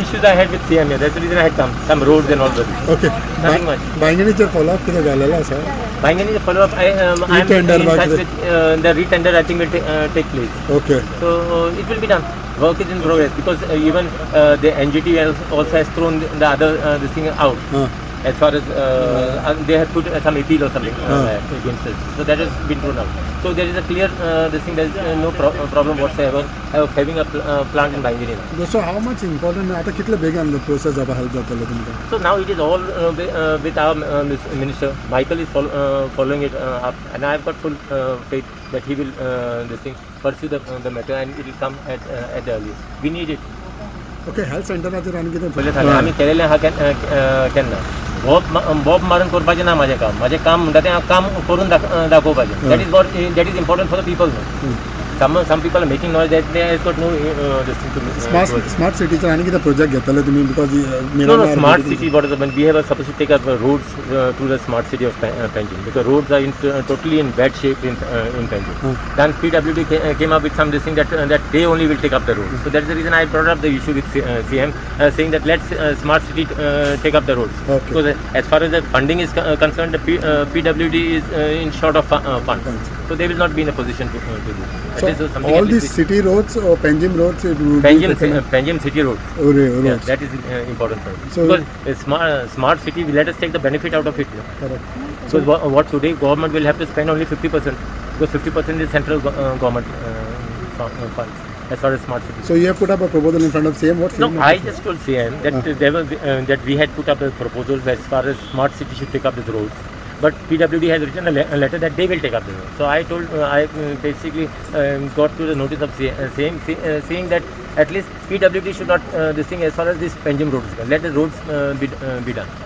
issues I had with CM. That's the reason I had come. Some roads and all that. Okay. Nothing much. Banganijar follow-up किती झालेला असा? Banganijar follow-up. I am in touch with the retender. I think will take place. Okay. So it will be done. Work is in progress because even the NGT also has thrown the other this thing out. As far as they have put some appeal or something against us. So that has been thrown out. So there is a clear this thing. There is no problem whatsoever of having a plant in Bangalore. So how much important आता कितले बेगीन the process अब help जातले तुमका? So now it is all with our minister. Michael is following it up, and I have got full faith that he will this thing pursue the matter, and it will come at the earliest. We need it. Okay, health center मध्ये राहून किती? पहिले थाले आम्ही केलेले हा केन्ना Bob मारून करपाचें ना माझे काम म्हणटा तें काम करून दाखोवपाचें that is important for the people. Some people are making noise that they have got no this thing to smart city चा आणि किती project घेतले तुम्ही because no smart city what is when we have supposed to take up roads to the smart city of Panjim because roads are totally in bad shape in Panjim. Then PWD came up with some this thing that they only will take up the roads. So that is the reason I brought up the issue with CM saying that let's smart city take up the roads. Because as far as the funding is concerned, the PWD is in short of funds. So they will not be in a position to do. So all these city roads or Panjim roads, Panjim City Roads. Roads. Yeah, that is important for us. So because smart city, let us take the benefit out of it. Correct. So what today government will have to spend only 50% because 50% is central government funds as far as smart city. So you have put up a proposal in front of CM. What? No, I just told CM that that we had put up a proposal as far as smart city should take up these roads. But PWD has written a letter that they will take up the road. So I told, I basically got to the notice of saying that at least PWD should not this thing as far as this Panjim road is concerned. Let the roads be done.